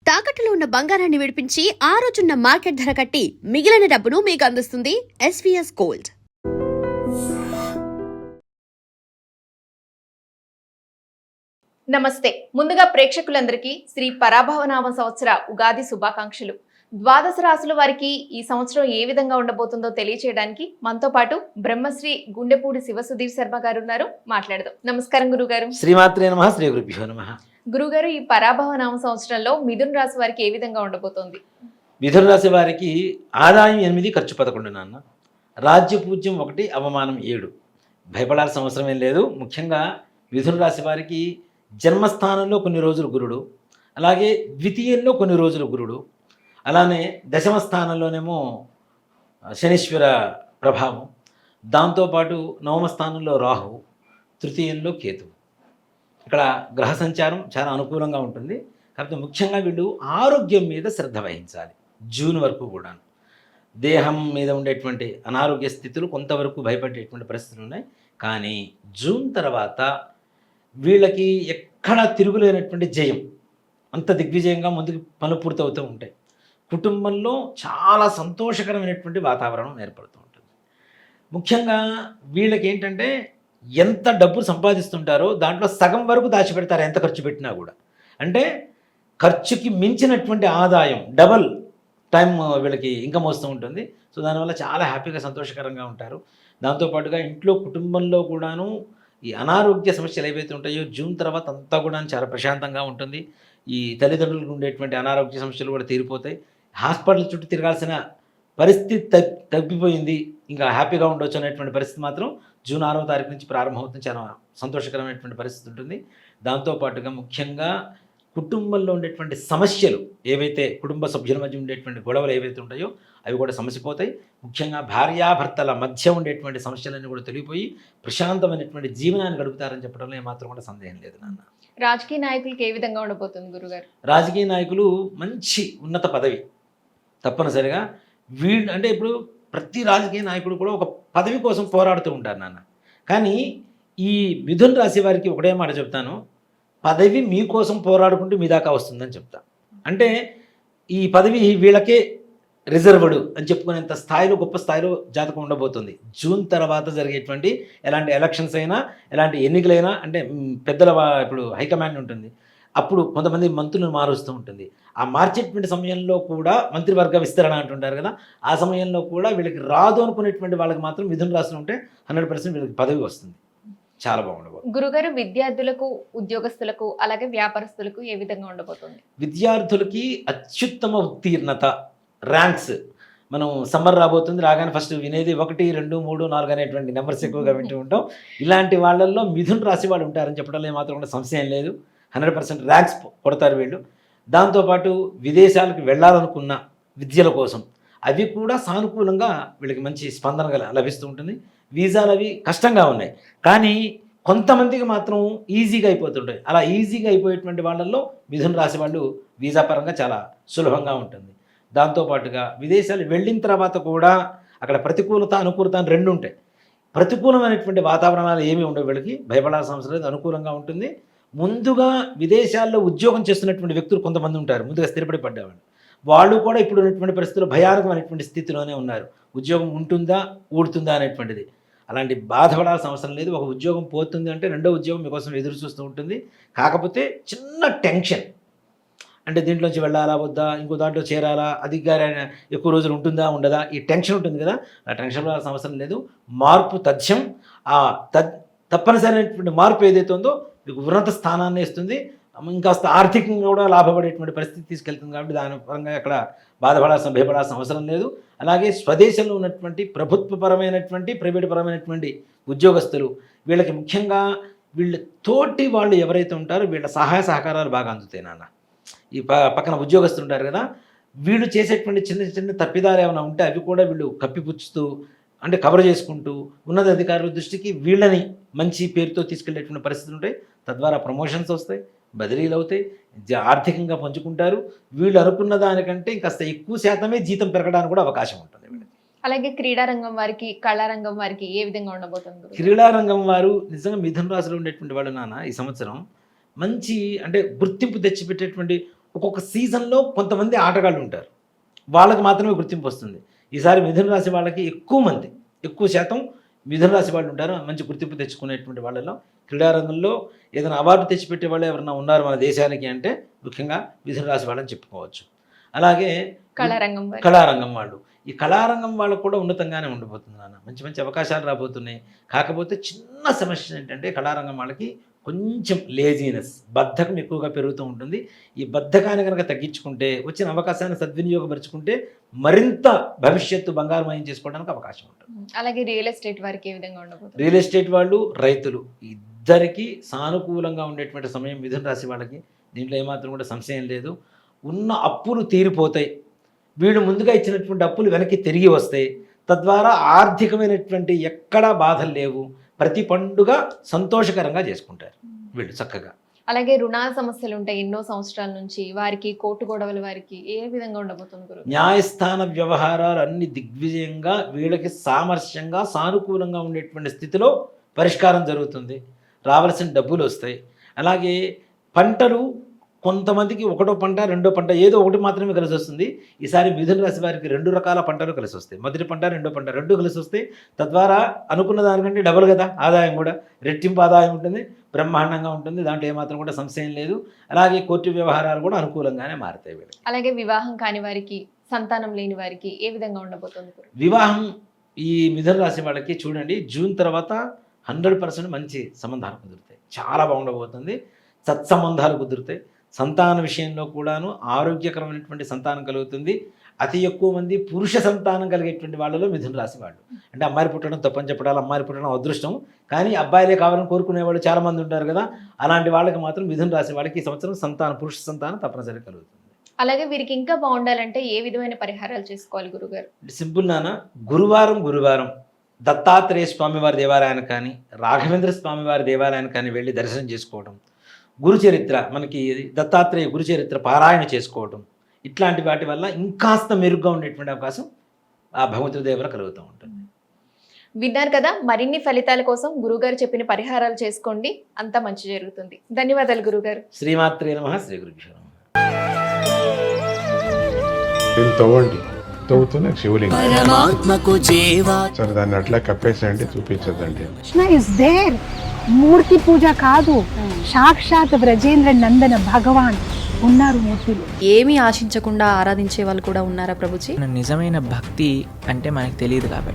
తాకట్టులో ఉన్న బంగారాన్ని విడిపించి ఆ రోజున్న మార్కెట్ ధర కట్టి మిగిలిన డబ్బును మీకు అందిస్తుంది ఎస్వీఎస్ గోల్డ్. నమస్తే. ముందుగా ప్రేక్షకులందరికీ శ్రీ పరాభవనామ సంవత్సర ఉగాది శుభాకాంక్షలు. ద్వాదశ రాశుల వారికి ఈ సంవత్సరం ఏ విధంగా ఉండబోతుందో తెలియచేయడానికి మనతో పాటు బ్రహ్మశ్రీ గుండెపూడి శివసుధీర్ శర్మ గారు ఉన్నారు. మాట్లాడదాం. నమస్కారం గురుగారు. శ్రీమాత్రే నమః. శ్రీ గురుభ్యో నమః. గురుగారు, ఈ పరాభవనామ సంవత్సరంలో మిథున రాశి వారికి ఏ విధంగా ఉండబోతోంది? మిథున రాశి వారికి ఆదాయం 8, ఖర్చు 11 నాన్న. రాజ్యపూజ్యం 1, అవమానం 7. భయపడాల్సిన అవసరం ఏం లేదు. ముఖ్యంగా మిథున రాశి వారికి జన్మస్థానంలో కొన్ని రోజులు గురుడు, అలాగే ద్వితీయంలో కొన్ని రోజులు గురుడు, అలానే దశమ స్థానంలోనేమో శనీశ్వర ప్రభావం, దాంతోపాటు నవమ స్థానంలో రాహు, తృతీయంలో కేతువు. ఇక్కడ గ్రహ సంచారం చాలా అనుకూలంగా ఉంటుంది. కాకపోతే ముఖ్యంగా వీళ్ళు ఆరోగ్యం మీద శ్రద్ధ వహించాలి. జూన్ వరకు కూడా దేహం మీద ఉండేటువంటి అనారోగ్య స్థితులు కొంతవరకు భయపడేటువంటి పరిస్థితులు ఉన్నాయి. కానీ జూన్ తర్వాత వీళ్ళకి ఎక్కడా తిరుగులేనటువంటి జయం, అంత దిగ్విజయంగా ముందుకు పనులు పూర్తవుతూ ఉంటాయి. కుటుంబంలో చాలా సంతోషకరమైనటువంటి వాతావరణం ఏర్పడుతూ ఉంటుంది. ముఖ్యంగా వీళ్ళకి ఏంటంటే ఎంత డబ్బు సంపాదిస్తుంటారో దాంట్లో సగం వరకు దాచిపెడతారు, ఎంత ఖర్చు పెట్టినా కూడా. అంటే ఖర్చుకి మించినటువంటి ఆదాయం డబల్ టైం వీళ్ళకి ఇన్కమ్ వస్తూ ఉంటుంది. సో దానివల్ల చాలా హ్యాపీగా సంతోషకరంగా ఉంటారు. దాంతోపాటుగా ఇంట్లో కుటుంబంలో కూడాను ఈ అనారోగ్య సమస్యలు ఏవైతే ఉంటాయో జూన్ తర్వాత అంతా కూడా చాలా ప్రశాంతంగా ఉంటుంది. ఈ తల్లిదండ్రులకు ఉండేటువంటి అనారోగ్య సమస్యలు కూడా తీరిపోతాయి. హాస్పిటల్ చుట్టూ తిరగాల్సిన పరిస్థితి తగ్గిపోయింది, ఇంకా హ్యాపీగా ఉండొచ్చు అనేటువంటి పరిస్థితి మాత్రం జూన్ 6వ తారీఖు నుంచి ప్రారంభమవుతుంది. చాలా సంతోషకరమైనటువంటి పరిస్థితి ఉంటుంది. దాంతోపాటుగా ముఖ్యంగా కుటుంబంలో ఉండేటువంటి సమస్యలు ఏవైతే, కుటుంబ సభ్యుల మధ్య ఉండేటువంటి గొడవలు ఏవైతే ఉంటాయో అవి కూడా సమసిపోతాయి. ముఖ్యంగా భార్యాభర్తల మధ్య ఉండేటువంటి సమస్యలన్నీ కూడా తొలగిపోయి ప్రశాంతమైనటువంటి జీవనాన్ని గడుపుతారని చెప్పడంలో ఏమాత్రం కూడా సందేహం లేదు నాన్న. రాజకీయ నాయకులకి ఏ విధంగా ఉండబోతుంది గురుగారు? రాజకీయ నాయకులు మంచి ఉన్నత పదవి తప్పనిసరిగా. వీళ్ళు అంటే ఇప్పుడు ప్రతి రాజకీయ నాయకుడు కూడా ఒక పదవి కోసం పోరాడుతూ ఉంటారు నాన్న. కానీ ఈ మిథున రాశి వారికి ఒకటే మాట చెప్తాను, పదవి మీకోసం పోరాడుకుంటూ మీ దాకా వస్తుందని చెప్తా. అంటే ఈ పదవి వీళ్ళకే రిజర్వ్డ్ అని చెప్పుకునేంత స్థాయిలో, గొప్ప స్థాయిలో జాతకం ఉండబోతుంది. జూన్ తర్వాత జరిగేటువంటి ఎలాంటి ఎలక్షన్స్ అయినా, ఎలాంటి ఎన్నికలైనా, అంటే పెద్దల ఇప్పుడు హైకమాండ్ ఉంటుంది, అప్పుడు కొంతమంది మంత్రులను మారుస్తూ ఉంటుంది. ఆ మార్చేటువంటి సమయంలో కూడా మంత్రివర్గ విస్తరణ అంటుంటారు కదా, ఆ సమయంలో కూడా వీళ్ళకి రాదు అనుకునేటువంటి వాళ్ళకి మాత్రం మిథున రాశిలో ఉంటే 100% వీళ్ళకి పదవి వస్తుంది. చాలా బాగుండబోతుంది. గురుగారు, విద్యార్థులకు, ఉద్యోగస్తులకు, అలాగే వ్యాపారస్తులకు ఏ విధంగా ఉండబోతుంది? విద్యార్థులకి అత్యుత్తమ ఉత్తీర్ణత, ర్యాంక్స్. మనం సమ్మర్ రాబోతుంది, రాగానే ఫస్ట్ వినేది 1, 2, 3, 4 అనేటువంటి నెంబర్స్ ఎక్కువగా వింటూ ఉంటాం. ఇలాంటి వాళ్ళల్లో మిథున రాశి వాళ్ళు ఉంటారని చెప్పడంలో ఏమాత్రం కూడా సంశయం లేదు. 100% ర్యాంక్స్ కొడతారు వీళ్ళు. దాంతోపాటు విదేశాలకు వెళ్ళాలనుకున్న విద్యల కోసం అవి కూడా సానుకూలంగా వీళ్ళకి మంచి స్పందన లభిస్తూ ఉంటుంది. వీసాలు అవి కష్టంగా ఉన్నాయి, కానీ కొంతమందికి మాత్రం ఈజీగా అయిపోతుంటాయి. అలా ఈజీగా అయిపోయేటువంటి వాళ్ళల్లో మిథున రాశి వాళ్ళు వీసా పరంగా చాలా సులభంగా ఉంటుంది. దాంతోపాటుగా విదేశాలు వెళ్ళిన తర్వాత కూడా అక్కడ ప్రతికూలత, అనుకూలత అని 2 ఉంటాయి. ప్రతికూలమైనటువంటి వాతావరణాలు ఏమీ ఉండవు, వీళ్ళకి భయపడాల్సిన అవసరం లేదు, అనుకూలంగా ఉంటుంది. ముందుగా విదేశాల్లో ఉద్యోగం చేస్తున్నటువంటి వ్యక్తులు కొంతమంది ఉంటారు, ముందుగా స్థిరపడి పడ్డవాళ్ళు. వాళ్ళు కూడా ఇప్పుడు ఉన్నటువంటి పరిస్థితుల్లో భయానకమైనటువంటి స్థితిలోనే ఉన్నారు. ఉద్యోగం ఉంటుందా, ఊడుతుందా అనేటువంటిది. అలాంటి బాధపడాల్సిన అవసరం లేదు. ఒక ఉద్యోగం పోతుంది అంటే రెండో ఉద్యోగం మీకోసం ఎదురు చూస్తూ ఉంటుంది. కాకపోతే చిన్న టెన్షన్, అంటే దీంట్లోంచి వెళ్ళాలా వద్దా, ఇంకో దాంట్లో చేరాలా, అధికారి ఎక్కువ రోజులు ఉంటుందా ఉండదా, ఈ టెన్షన్ ఉంటుంది కదా, ఆ టెన్షన్ పడాల్సిన అవసరం లేదు. మార్పు తథ్యం. ఆ తప్పనిసరైనటువంటి మార్పు ఏదైతే ఉందో మీకు ఉన్నత స్థానాన్ని ఇస్తుంది. ఇంకాస్త ఆర్థికంగా కూడా లాభపడేటువంటి పరిస్థితి తీసుకెళ్తుంది. కాబట్టి దాని పరంగా ఎక్కడ భయపడాల్సిన అవసరం లేదు. అలాగే స్వదేశంలో ఉన్నటువంటి ప్రభుత్వపరమైనటువంటి, ప్రైవేట్ పరమైనటువంటి ఉద్యోగస్తులు, వీళ్ళకి ముఖ్యంగా వీళ్ళ తోటి వాళ్ళు ఎవరైతే ఉంటారో వీళ్ళ సహాయ సహకారాలు బాగా అందుతాయి నాన్న. ఈ పక్కన ఉద్యోగస్తులు ఉంటారు కదా, వీళ్ళు చేసేటువంటి చిన్న చిన్న తప్పిదాలు ఏమైనా ఉంటే అవి కూడా వీళ్ళు కప్పిపుచ్చుతూ, అంటే కవర్ చేసుకుంటూ ఉన్నత అధికారుల దృష్టికి వీళ్ళని మంచి పేరుతో తీసుకెళ్లేటువంటి పరిస్థితులు ఉంటాయి. తద్వారా ప్రమోషన్స్ వస్తాయి, బదిలీలు అవుతాయి, ఆర్థికంగా పంచుకుంటారు. వీళ్ళు అనుకున్న దానికంటే ఇంకాస్త ఎక్కువ శాతమే జీతం పెరగడానికి కూడా అవకాశం ఉంటుంది. అలాగే క్రీడారంగం వారికి, కళారంగం వారికి ఏ విధంగా ఉండబోతుంది? క్రీడారంగం వారు నిజంగా మిథున రాశిలో ఉండేటువంటి వాళ్ళు నాన్న ఈ సంవత్సరం మంచి, అంటే గుర్తింపు తెచ్చిపెట్టేటువంటి ఒక్కొక్క సీజన్లో కొంతమంది ఆటగాళ్ళు ఉంటారు, వాళ్ళకి మాత్రమే గుర్తింపు వస్తుంది. ఈసారి మిథున రాశి వాళ్ళకి ఎక్కువ శాతం మిథున రాశి వాళ్ళు ఉంటారు, మంచి గుర్తింపు తెచ్చుకునేటువంటి వాళ్ళలో. క్రీడారంగంలో ఏదైనా అవార్డు తెచ్చిపెట్టే వాళ్ళు ఎవరైనా ఉన్నారు మన దేశానికి అంటే ముఖ్యంగా మిథున రాశి వాళ్ళని చెప్పుకోవచ్చు. అలాగే కళారంగం వాళ్ళు, ఈ కళారంగం వాళ్ళకు కూడా ఉన్నతంగానే ఉండిపోతుంది నాన్న, మంచి మంచి అవకాశాలు రాబోతున్నాయి. కాకపోతే చిన్న సమస్య ఏంటంటే కళారంగం వాళ్ళకి కొంచెం లేజీనెస్, బద్ధకం ఎక్కువగా పెరుగుతూ ఉంటుంది. ఈ బద్ధకాన్ని కనుక తగ్గించుకుంటే, వచ్చిన అవకాశాన్ని సద్వినియోగపరుచుకుంటే మరింత భవిష్యత్తు బంగారుమయం చేసుకోవడానికి అవకాశం ఉంటుంది. అలాగే రియల్ ఎస్టేట్ వారికి ఏ విధంగా ఉండబోతుంది? రియల్ ఎస్టేట్ వాళ్ళు, రైతులు ఇద్దరికి సానుకూలంగా ఉండేటువంటి సమయం మిథున రాశి వాళ్ళకి. దీంట్లో ఏమాత్రం కూడా సంశయం లేదు. ఉన్న అప్పులు తీరిపోతాయి, వీళ్ళు ముందుగా ఇచ్చినటువంటి అప్పులు వెనక్కి తిరిగి వస్తాయి. తద్వారా ఆర్థికమైనటువంటి ఎక్కడా బాధలు లేవు. ప్రతి పండుగ సంతోషకరంగా చేసుకుంటారు వీళ్ళు చక్కగా. అలాగే రుణాల సమస్యలు ఉంటాయి ఎన్నో సంవత్సరాల నుంచి, వారికి కోర్టు గొడవల వారికి ఏ విధంగా ఉండబోతుంది గురువు? న్యాయస్థాన వ్యవహారాలు అన్ని దిగ్విజయంగా, వీళ్ళకి సామరస్యంగా సానుకూలంగా ఉండేటువంటి స్థితిలో పరిష్కారం జరుగుతుంది. రావాల్సిన డబ్బులు వస్తాయి. అలాగే పంటలు కొంతమందికి ఒకటో పంట రెండో పంట ఏదో ఒకటి మాత్రమే కలిసి వస్తుంది. ఈసారి మిథున రాశి వారికి 2 రకాల పంటలు కలిసి వస్తాయి. మొదటి పంట రెండో పంట 2 కలిసి వస్తాయి. తద్వారా అనుకున్న దానికంటే డబుల్ కదా, ఆదాయం కూడా రెట్టింపు ఆదాయం ఉంటుంది, బ్రహ్మాండంగా ఉంటుంది. దాంట్లో ఏమాత్రం కూడా సంశయం లేదు. అలాగే కోర్టు వ్యవహారాలు కూడా అనుకూలంగానే మారుతాయి వీళ్ళకి. అలాగే వివాహం కాని వారికి, సంతానం లేని వారికి ఏ విధంగా ఉండబోతుంది? వివాహం ఈ మిథున రాశి వాళ్ళకి చూడండి, జూన్ తర్వాత 100% మంచి సంబంధాలు కుదురుతాయి, చాలా బాగుండబోతుంది. సత్సంబంధాలు కుదురుతాయి. సంతాన విషయంలో కూడాను ఆరోగ్యకరమైనటువంటి సంతానం కలుగుతుంది. అతి ఎక్కువ మంది పురుష సంతానం కలిగేటువంటి వాళ్ళలో మిథున రాశి వాళ్ళు. అంటే అమ్మాయి పుట్టడం తప్పని చెప్పడాలి, అమ్మాయి పుట్టడం అదృష్టం, కానీ అబ్బాయిలే కావాలని కోరుకునే వాళ్ళు చాలామంది ఉంటారు కదా. అలాంటి వాళ్ళకి మాత్రం మిథున రాశి వాళ్ళకి ఈ సంవత్సరం పురుష సంతానం తప్పనిసరిగా కలుగుతుంది. అలాగే వీరికి ఇంకా బాగుండాలంటే ఏ విధమైన పరిహారాలు చేసుకోవాలి గురుగారు? సింపుల్ నాన్న, గురువారం దత్తాత్రేయ స్వామివారి దేవాలయానికి కానీ, రాఘవేంద్ర స్వామివారి దేవాలయానికి కానీ వెళ్ళి దర్శనం చేసుకోవడం, గురుచరిత్ర మనకి దత్తాత్రేయ గురుచరిత్ర పారాయణ చేసుకోవడం, ఇట్లాంటి వాటి వల్ల ఇంకాస్త మెరుగ్గా ఉండేటువంటి అవకాశం ఆ భగవంతుడి దేవర కలుగుతూ ఉంటుంది. విన్నారు కదా, మరిన్ని ఫలితాల కోసం గురుగారు చెప్పిన పరిహారాలు చేసుకోండి, అంతా మంచి జరుగుతుంది. ధన్యవాదాలు గురుగారు. శ్రీమాత్రే నమః. శ్రీ గురుభ్యో నమః. తవ్వండి, తవ్వుతూనే శివలింగం. పరమాత్మకు జీవా సరే, దాన్ని అట్లా కప్పేసేయండి, చూపించదండి. Krishna is there. మూర్తి పూజ కాదు, సాక్షాత్ బ్రజేంద్ర నందన భగవాన్ ఉన్నారు మూర్తిలో. ఏమీ ఆశించకుండా ఆరాధించే వాళ్ళు కూడా ఉన్నారా ప్రభుజీ? నిజమైన భక్తి అంటే మనకు తెలియదు కాబట్టి